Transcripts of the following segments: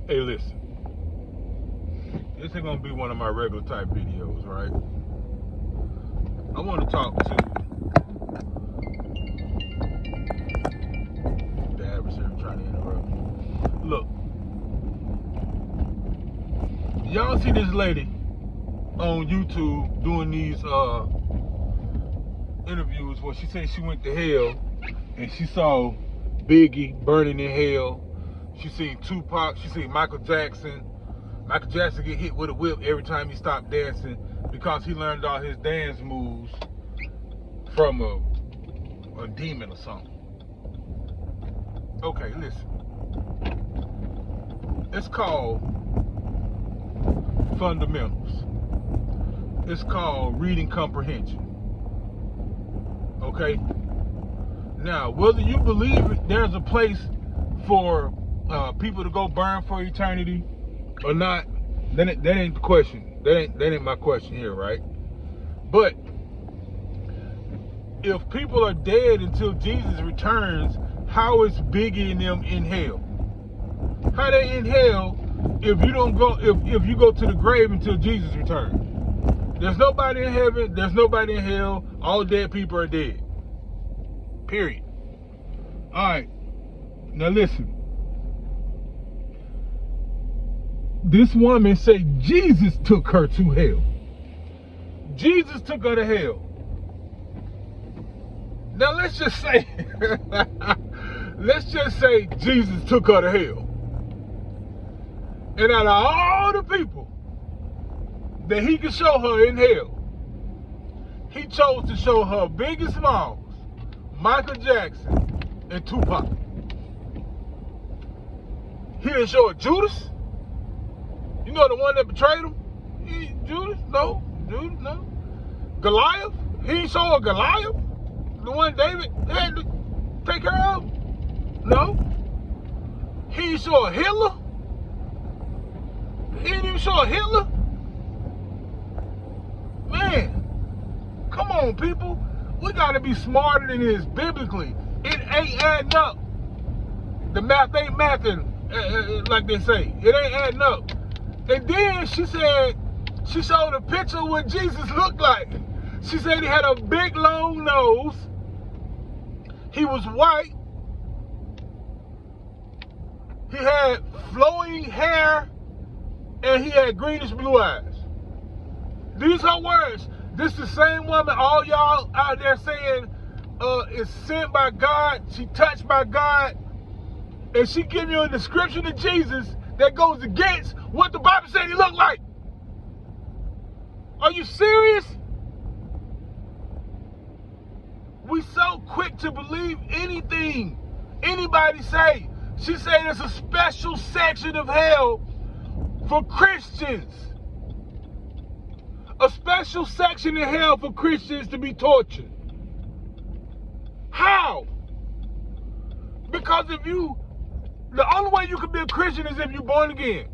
Hey, listen. This is gonna be one of my regular type videos, right? I want to talk to the adversary trying to interrupt me. Look, y'all see this lady on YouTube doing these interviews where she said she went to hell and she saw Biggie burning in hell. She seen Tupac. She seen Michael Jackson. Michael Jackson get hit with a whip every time he stopped dancing because he learned all his dance moves from a demon or something. Okay, listen. It's called fundamentals. It's called reading comprehension. Okay? Now, whether you believe there's a place for people to go burn for eternity or not, that ain't the question. That ain't my question here, right? But if people are dead until Jesus returns, how is Biggie and them in hell? How they in hell if you don't go if you go to the grave until Jesus returns? There's nobody in heaven, there's nobody in hell, all dead people are dead. Period. Alright. Now listen. This woman said Jesus took her to hell. Jesus took her to hell. Now let's just say Jesus took her to hell. And out of all the people that he could show her in hell, he chose to show her Biggie Smalls, Michael Jackson, and Tupac. He didn't show her Judas. You know the one that betrayed him? Judas? No. Judas? No. Goliath? He didn't show her Goliath? The one David had to take care of? No. He didn't show her Hitler? He didn't even show her Hitler? Man, come on, people. We gotta be smarter than this biblically. It ain't adding up. The math ain't mathing, like they say. It ain't adding up. And then she said, she showed a picture of what Jesus looked like. She said he had a big long nose. He was white. He had flowing hair. And he had greenish blue eyes. These are words. This is the same woman all y'all out there saying is sent by God. She touched by God. And she give you a description of Jesus that goes against what the Bible said he looked like. Are you serious? We so quick to believe anything anybody say. She said there's a special section of hell for Christians. A special section in hell for Christians to be tortured. How? Because the only way you can be a Christian is if you're born again.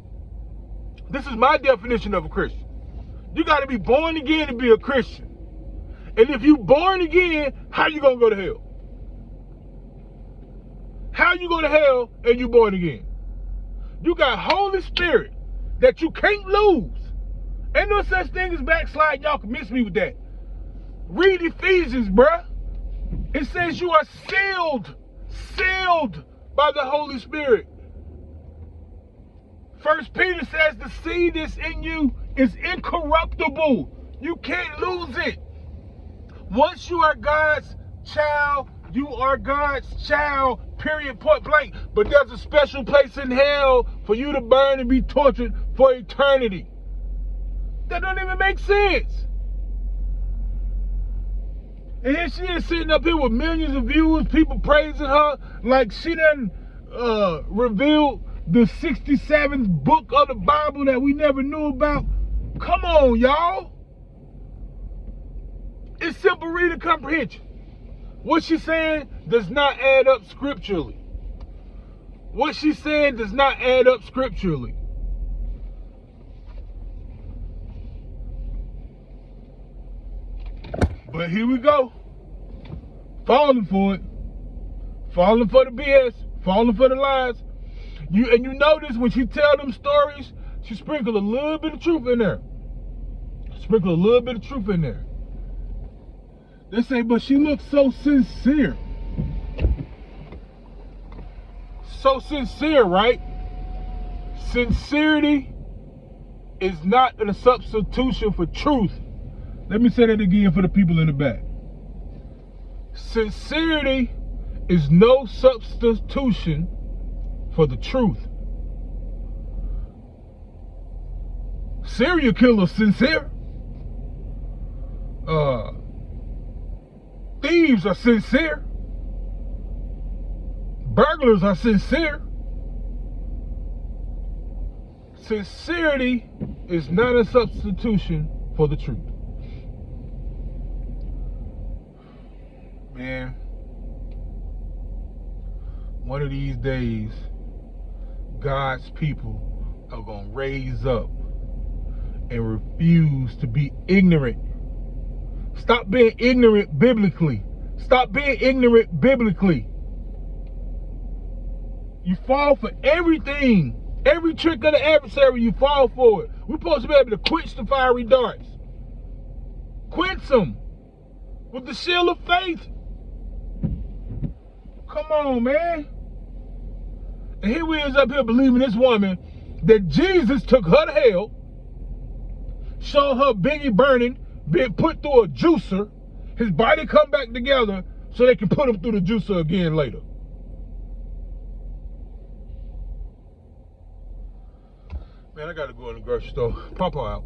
This is my definition of a Christian. You got to be born again to be a Christian. And if you born again, how you going to go to hell? How you go to hell and you born again? You got Holy Spirit that you can't lose. Ain't no such thing as backslide. Y'all can miss me with that. Read Ephesians, bruh. It says you are sealed by the Holy Spirit. 1 Peter says the seed that's in you is incorruptible. You can't lose it. Once you are God's child, you are God's child, period, point blank. But there's a special place in hell for you to burn and be tortured for eternity. That don't even make sense. And here she is sitting up here with millions of views, people praising her like she done revealed the 67th book of the Bible that we never knew about. Come on, y'all. It's simple reading comprehension. What she's saying does not add up scripturally. What she's saying does not add up scripturally. But here we go. Falling for it. Falling for the BS. Falling for the lies. You notice when she tell them stories, she sprinkle a little bit of truth in there. Sprinkle a little bit of truth in there. They say, but she looks so sincere. So sincere, right? Sincerity is not a substitution for truth. Let me say that again for the people in the back. Sincerity is no substitution for the truth. Serial killers sincere. Thieves are sincere. Burglars are sincere. Sincerity is not a substitution for the truth. Man, one of these days, God's people are going to raise up and refuse to be ignorant. Stop being ignorant biblically. Stop being ignorant biblically. You fall for everything. Every trick of the adversary, you fall for it. We're supposed to be able to quench the fiery darts. Quench them with the shield of faith. Come on, man. And here we is up here believing this woman that Jesus took her to hell, showed her Biggie burning, being put through a juicer, his body come back together so they can put him through the juicer again later. Man, I gotta go in the grocery store. Papa out.